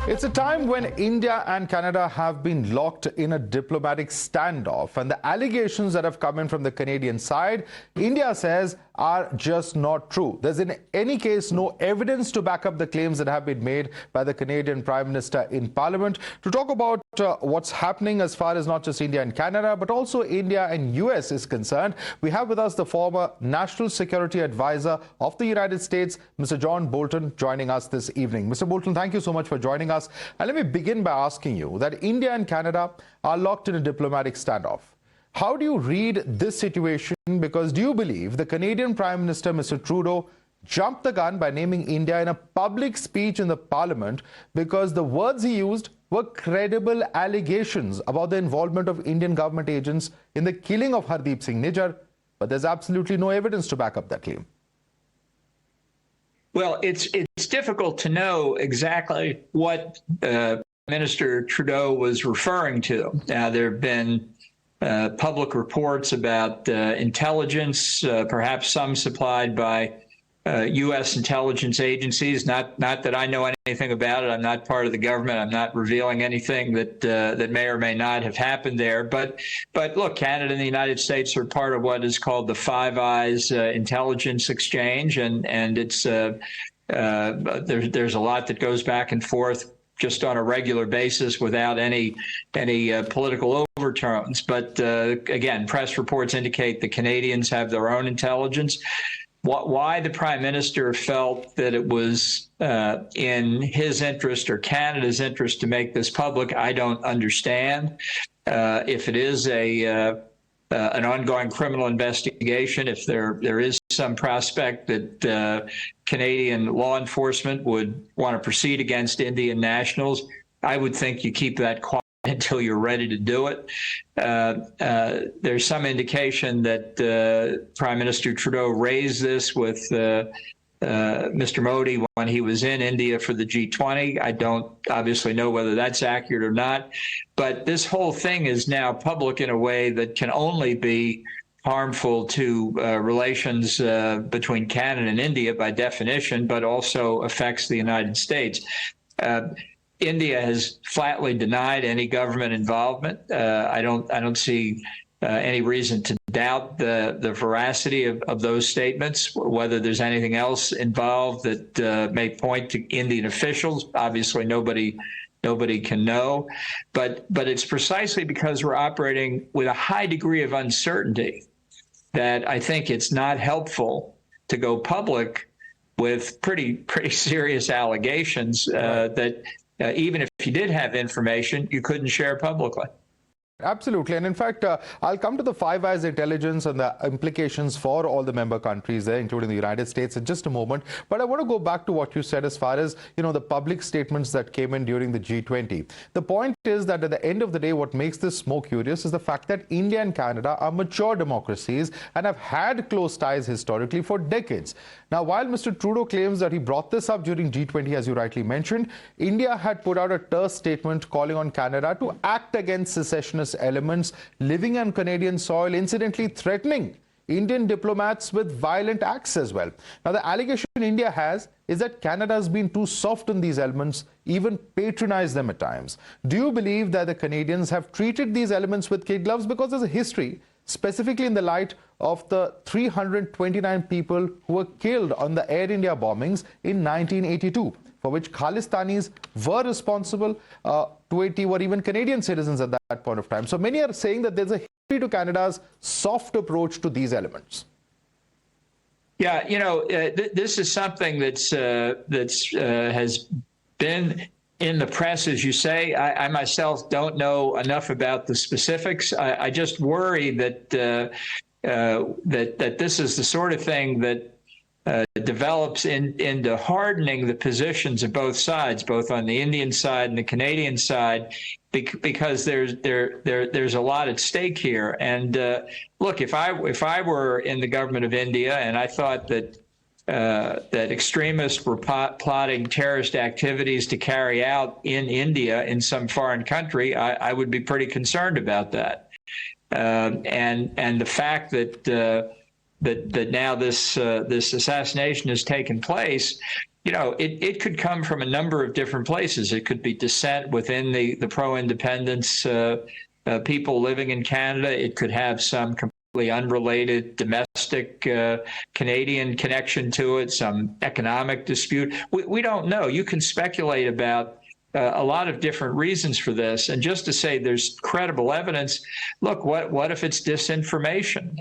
It's a time when India and Canada have been locked in a diplomatic standoff, and the allegations that have come in from the Canadian side, India says, are just not true. There's in any case no evidence to back up the claims that have been made by the Canadian Prime Minister in Parliament. To talk about what's happening as far as not just India and Canada, but also India and US is concerned, we have with us the former National Security Advisor of the United States, Mr. John Bolton, joining us this evening. Mr. Bolton, thank you so much for joining us. And let me begin by asking you that India and Canada are locked in a diplomatic standoff. How do you read this situation? Because do you believe the Canadian Prime Minister, Mr. Trudeau, jumped the gun by naming India in a public speech in the Parliament because the words he used were credible allegations about the involvement of Indian government agents in the killing of Hardeep Singh Nijjar, but there's absolutely no evidence to back up that claim? Well, it's difficult to know exactly what Minister Trudeau was referring to. Now, there have been public reports about intelligence, perhaps some supplied by U.S. intelligence agencies. Not that I know anything about it. I'm not part of the government. I'm not revealing anything that that may or may not have happened there. But look, Canada and the United States are part of what is called the Five Eyes intelligence exchange, and it's there's a lot that goes back and forth just on a regular basis without any political overtones. But again, press reports indicate the Canadians have their own intelligence. Why the Prime Minister felt that it was in his interest or Canada's interest to make this public, I don't understand. If it is an ongoing criminal investigation, if there is some prospect that Canadian law enforcement would want to proceed against Indian nationals, I would think you keep that quiet until you're ready to do it. There's some indication that Prime Minister Trudeau raised this with Mr. Modi when he was in India for the G20. I don't obviously know whether that's accurate or not, but this whole thing is now public in a way that can only be harmful to relations between Canada and India by definition, but also affects the United States. India has flatly denied any government involvement. I don't see any reason to doubt the veracity of those statements. Whether there's anything else involved that may point to Indian officials, obviously nobody can know. But it's precisely because we're operating with a high degree of uncertainty that I think it's not helpful to go public with pretty serious allegations that even if you did have information, you couldn't share publicly. Absolutely. And in fact, I'll come to the Five Eyes intelligence and the implications for all the member countries there, including the United States, in just a moment. But I want to go back to what you said as far as, the public statements that came in during the G20. The point is that at the end of the day, what makes this more curious is the fact that India and Canada are mature democracies and have had close ties historically for decades. Now, while Mr. Trudeau claims that he brought this up during G20, as you rightly mentioned, India had put out a terse statement calling on Canada to act against secessionist elements living on Canadian soil, incidentally threatening Indian diplomats with violent acts as well. Now, the allegation India has is that Canada has been too soft on these elements, even patronized them at times. Do you believe that the Canadians have treated these elements with kid gloves? Because there's a history, specifically in the light of the 329 people who were killed on the Air India bombings in 1982, for which Khalistanis were responsible. 280 were even Canadian citizens at that point of time. So many are saying that there's a history to Canada's soft approach to these elements. Yeah, this is something that's has been in the press, as you say. I myself don't know enough about the specifics. I just worry that that this is the sort of thing that develops into hardening the positions of both sides, both on the Indian side and the Canadian side, because there's a lot at stake here. And look, if I were in the government of India and I thought that that extremists were plotting terrorist activities to carry out in India in some foreign country, I would be pretty concerned about that. And the fact that that now this assassination has taken place it could come from a number of different places. It could be dissent within the pro-independence people living in Canada. It could have some completely unrelated domestic Canadian connection to it, some economic dispute. We don't know. You can speculate about a lot of different reasons for this. And just to say there's credible evidence, look, what if it's disinformation?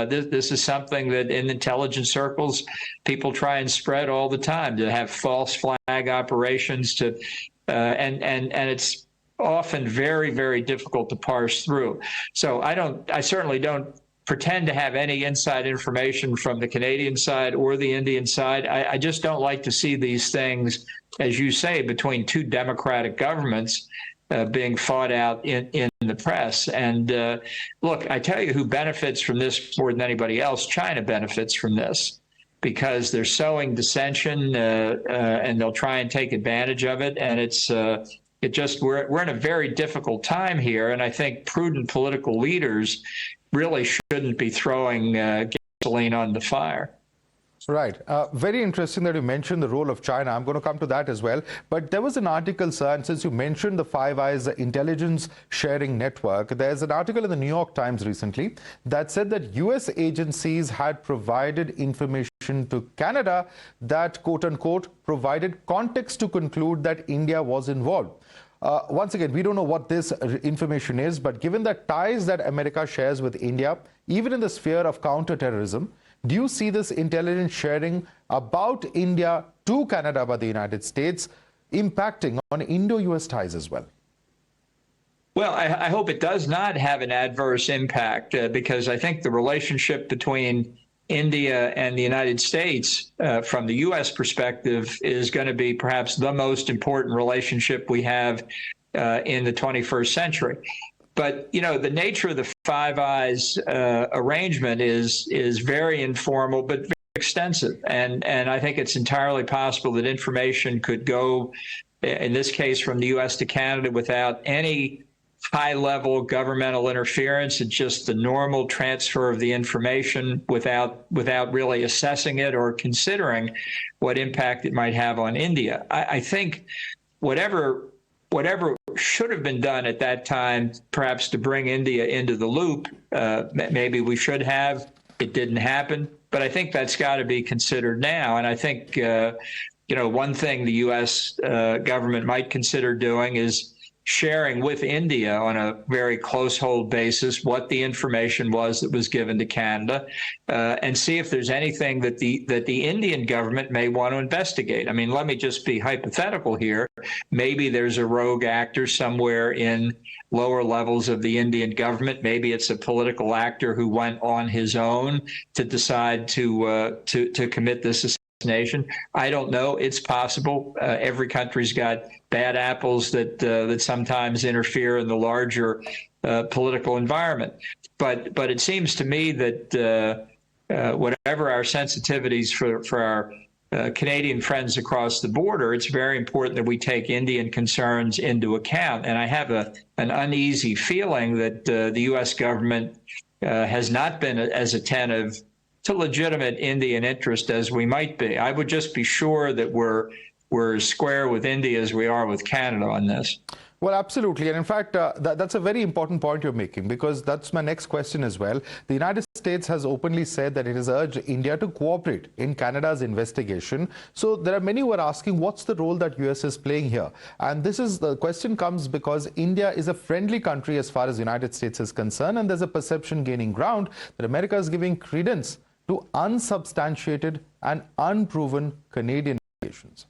This is something that in intelligence circles, people try and spread all the time, to have false flag operations, and it's often very, very difficult to parse through. So I certainly don't pretend to have any inside information from the Canadian side or the Indian side. I just don't like to see these things, as you say, between two democratic governments being fought out in the press. And look, I tell you who benefits from this more than anybody else. China benefits from this because they're sowing dissension and they'll try and take advantage of it. And we're in a very difficult time here. And I think prudent political leaders really shouldn't be throwing gasoline on the fire. Right. Very interesting that you mentioned the role of China. I'm going to come to that as well. But there was an article, sir, and since you mentioned the Five Eyes intelligence sharing network, there's an article in the New York Times recently that said that U.S. agencies had provided information to Canada that, quote unquote, provided context to conclude that India was involved. Once again, we don't know what this information is, but given the ties that America shares with India, even in the sphere of counterterrorism, do you see this intelligence sharing about India to Canada by the United States impacting on Indo-US ties as well? Well, I hope it does not have an adverse impact because I think the relationship between India and the United States, from the U.S. perspective, is going to be perhaps the most important relationship we have in the 21st century. But, the nature of the Five Eyes arrangement is very informal, but very extensive. And I think it's entirely possible that information could go, in this case, from the U.S. to Canada without any high-level governmental interference. It's just the normal transfer of the information without really assessing it or considering what impact it might have on India. I think whatever should have been done at that time, perhaps to bring India into the loop, maybe we should have. It didn't happen. But I think that's got to be considered now. And I think, one thing the U.S. Government might consider doing is sharing with India on a very close hold basis what the information was that was given to Canada, and see if there's anything that the Indian government may want to investigate. I mean, let me just be hypothetical here. Maybe there's a rogue actor somewhere in lower levels of the Indian government. Maybe it's a political actor who went on his own to decide to commit this assassination. I don't know. It's possible. Every country's got bad apples that sometimes interfere in the larger political environment. But it seems to me that whatever our sensitivities for our Canadian friends across the border, it's very important that we take Indian concerns into account. And I have an uneasy feeling that the U.S. government has not been as attentive to legitimate Indian interest as we might be. I would just be sure that we're square with India as we are with Canada on this. Well, absolutely. And in fact, that's a very important point you're making, because that's my next question as well. The United States has openly said that it has urged India to cooperate in Canada's investigation. So there are many who are asking, what's the role that US is playing here? And the question comes because India is a friendly country as far as the United States is concerned. And there's a perception gaining ground that America is giving credence to unsubstantiated and unproven Canadian allegations.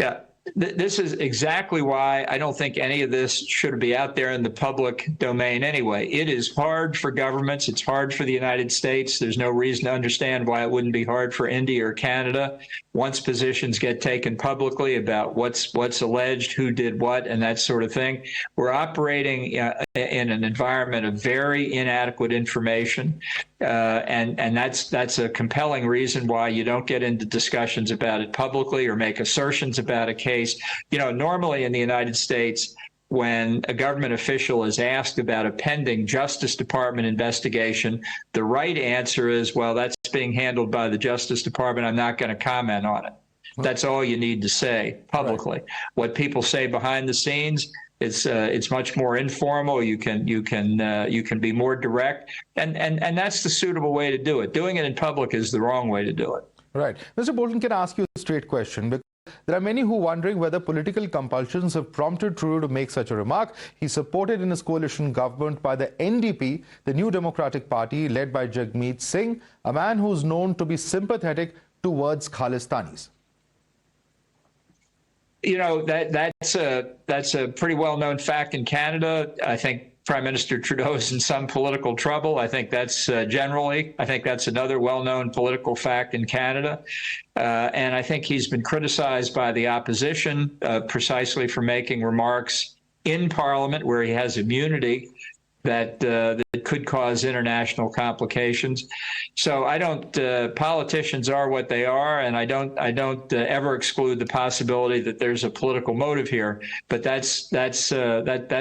Yeah. This is exactly why I don't think any of this should be out there in the public domain anyway. It is hard for governments. It's hard for the United States. There's no reason to understand why it wouldn't be hard for India or Canada. Once positions get taken publicly about what's alleged, who did what, and that sort of thing, we're operating in an environment of very inadequate information. And that's a compelling reason why you don't get into discussions about it publicly or make assertions about a case. Normally in the United States, when a government official is asked about a pending Justice Department investigation, the right answer is, well, that's being handled by the Justice Department. I'm not going to comment on it. That's all you need to say publicly. Right. What people say behind the scenes, it's much more informal. You can be more direct, and that's the suitable way to do it. Doing it in public is the wrong way to do it. Right, Mr. Bolton, can I ask you a straight question? Because there are many who are wondering whether political compulsions have prompted Trudeau to make such a remark. He's supported in his coalition government by the NDP, the New Democratic Party, led by Jagmeet Singh, a man who's known to be sympathetic towards Khalistanis. You know, that's a pretty well-known fact in Canada. I think Prime Minister Trudeau is in some political trouble. I think that's another well-known political fact in Canada. And I think he's been criticized by the opposition precisely for making remarks in Parliament where he has immunity that could cause international complications. So I don't. Politicians are what they are, and I don't ever exclude the possibility that there's a political motive here. But that's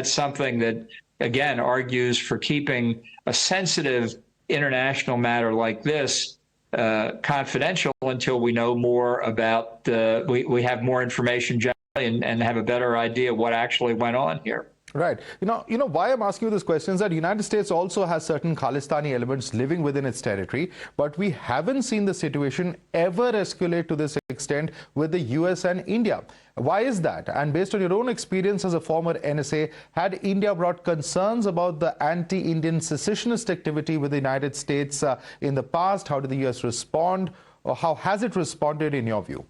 something that, again, argues for keeping a sensitive international matter like this confidential until we know more about we have more information generally and have a better idea of what actually went on here. Right. You know why I'm asking you this question is that the United States also has certain Khalistani elements living within its territory, but we haven't seen the situation ever escalate to this extent with the U.S. and India. Why is that? And based on your own experience as a former NSA, had India brought concerns about the anti-Indian secessionist activity with the United States in the past? How did the U.S. respond, or how has it responded in your view?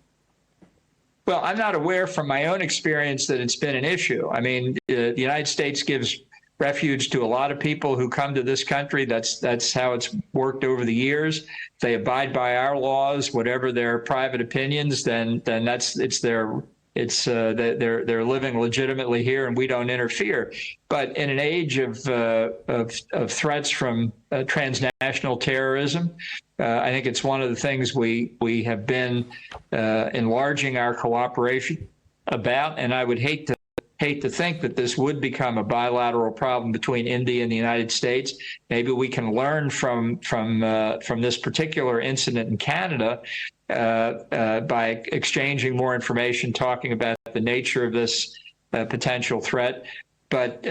Well, I'm not aware from my own experience that it's been an issue. I mean, the United States gives refuge to a lot of people who come to this country. That's how it's worked over the years. They abide by our laws, whatever their private opinions. Then they're living legitimately here, and we don't interfere. But in an age of threats from transnational terrorism, I think it's one of the things we have been enlarging our cooperation about, and I would hate to think that this would become a bilateral problem between India and the United States. Maybe we can learn from this particular incident in Canada by exchanging more information, talking about the nature of this potential threat. But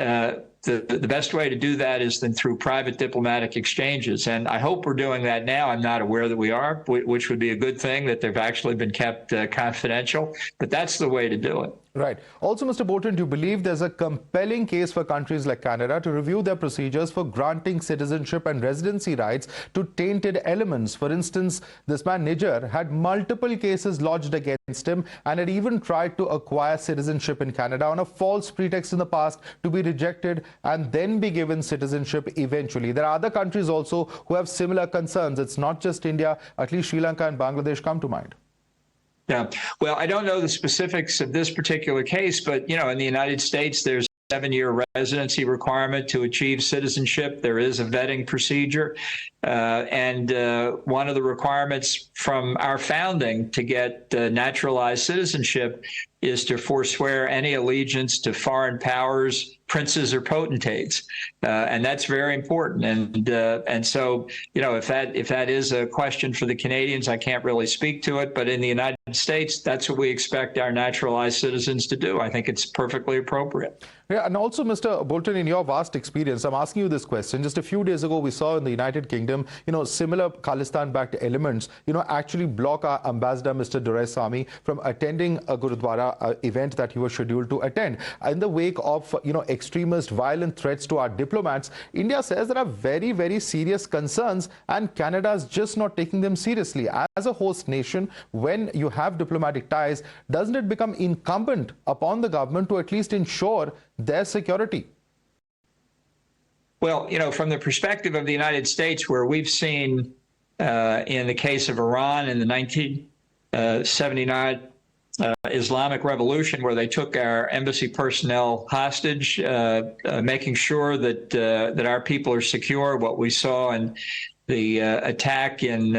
the best way to do that is then through private diplomatic exchanges. And I hope we're doing that now. I'm not aware that we are, which would be a good thing, that they've actually been kept confidential. But that's the way to do it. Right. Also, Mr. Bolton, do you believe there's a compelling case for countries like Canada to review their procedures for granting citizenship and residency rights to tainted elements? For instance, this man Nijjar had multiple cases lodged against him and had even tried to acquire citizenship in Canada on a false pretext in the past to be rejected and then be given citizenship eventually. There are other countries also who have similar concerns. It's not just India. At least Sri Lanka and Bangladesh come to mind. Yeah, well, I don't know the specifics of this particular case, but, you know, in the United States, there's a 7-year residency requirement to achieve citizenship. There is a vetting procedure. And one of the requirements from our founding to get naturalized citizenship is to forswear any allegiance to foreign powers, princes or potentates, and that's very important. And so, you know, if that is a question for the Canadians, I can't really speak to it. But in the United States, that's what we expect our naturalized citizens to do. I think it's perfectly appropriate. Yeah, and also, Mr. Bolton, in your vast experience, I'm asking you this question. Just a few days ago, we saw in the United Kingdom, you know, similar Khalistan-backed elements, you know, actually block our ambassador, Mr. Doraisamy, from attending a Gurudwara event that he was scheduled to attend. In the wake of, you know, extremist violent threats to our diplomats, India says there are very, very serious concerns, and Canada is just not taking them seriously. As a host nation, when you have diplomatic ties, doesn't it become incumbent upon the government to at least ensure their security? Well, you know, from the perspective of the United States, where we've seen in the case of Iran in the 1979 Islamic Revolution, where they took our embassy personnel hostage, making sure that our people are secure. What we saw in the attack in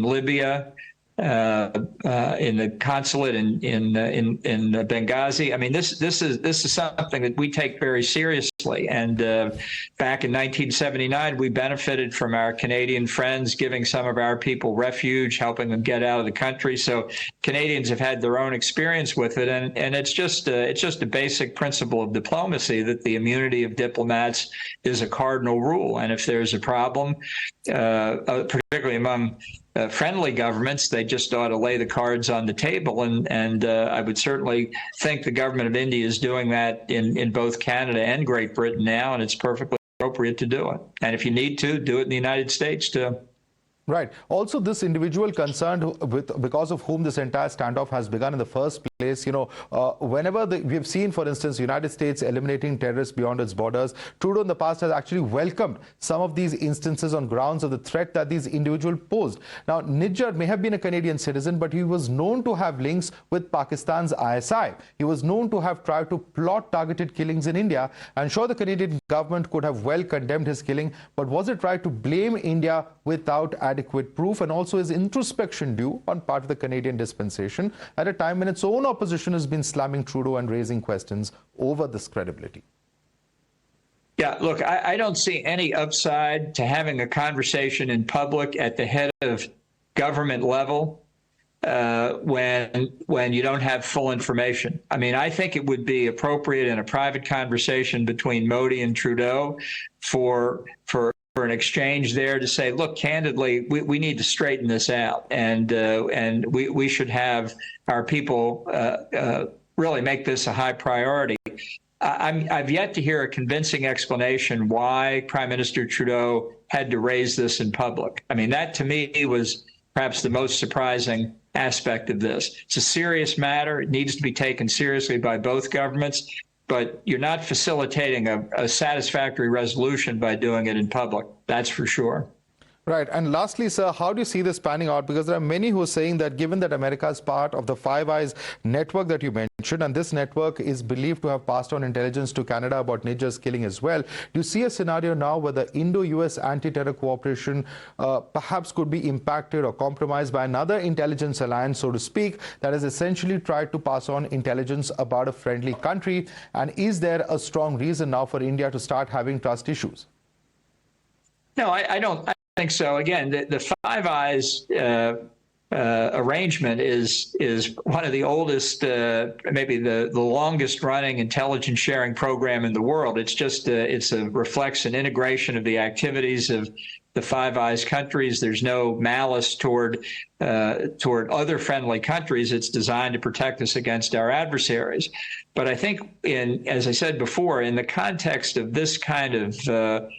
Libya, in the consulate in Benghazi. I mean, this is something that we take very seriously. seriously. And back in 1979, we benefited from our Canadian friends giving some of our people refuge, helping them get out of the country. So Canadians have had their own experience with it, and it's just a basic principle of diplomacy that the immunity of diplomats is a cardinal rule. And if there's a problem, particularly among friendly governments, they just ought to lay the cards on the table. And I would certainly think the government of India is doing that in both Canada and Great Britain now, and it's perfectly appropriate to do it. And if you need to, do it in the United States too. Right. Also, this individual concerned because of whom this entire standoff has begun in the first place, whenever we've seen, for instance, United States eliminating terrorists beyond its borders, Trudeau in the past has actually welcomed some of these instances on grounds of the threat that these individuals posed. Now, Nijjar may have been a Canadian citizen, but he was known to have links with Pakistan's ISI. He was known to have tried to plot targeted killings in India. I'm sure the Canadian government could have well condemned his killing, but was it right to blame India without adequate proof? And also, is introspection due on part of the Canadian dispensation at a time when its own opposition has been slamming Trudeau and raising questions over this credibility? Yeah, look, I don't see any upside to having a conversation in public at the head of government level when you don't have full information. I mean, I think it would be appropriate in a private conversation between Modi and Trudeau for an exchange there to say, look, candidly, we need to straighten this out, and we should have our people really make this a high priority. I've yet to hear a convincing explanation why Prime Minister Trudeau had to raise this in public. I mean, that to me was perhaps the most surprising aspect of this. It's a serious matter. It needs to be taken seriously by both governments, but you're not facilitating a satisfactory resolution by doing it in public. That's for sure. Right. And lastly, sir, how do you see this panning out? Because there are many who are saying that given that America is part of the Five Eyes network that you mentioned, and this network is believed to have passed on intelligence to Canada about Nijjar's killing as well, do you see a scenario now where the Indo-US anti-terror cooperation perhaps could be impacted or compromised by another intelligence alliance, so to speak, that has essentially tried to pass on intelligence about a friendly country? And is there a strong reason now for India to start having trust issues? No, I don't think so. Again, the Five Eyes arrangement is one of the oldest, maybe the longest running intelligence sharing program in the world. It's just reflects an integration of the activities of the Five Eyes countries. There's no malice toward other friendly countries. It's designed to protect us against our adversaries. But I think, as I said before, in the context of this kind of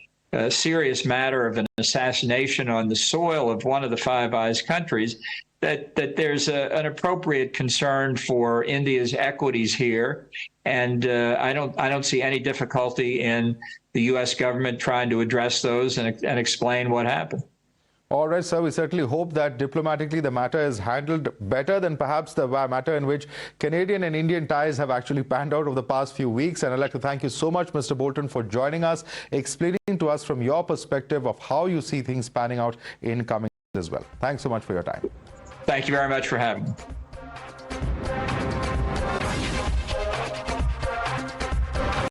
serious matter of an assassination on the soil of one of the Five Eyes countries, that there's an appropriate concern for India's equities here, and I don't see any difficulty in the U.S. government trying to address those and explain what happened. All right, sir. We certainly hope that diplomatically the matter is handled better than perhaps the matter in which Canadian and Indian ties have actually panned out over the past few weeks. And I'd like to thank you so much, Mr. Bolton, for joining us, explaining to us from your perspective of how you see things panning out in coming as well. Thanks so much for your time. Thank you very much for having me.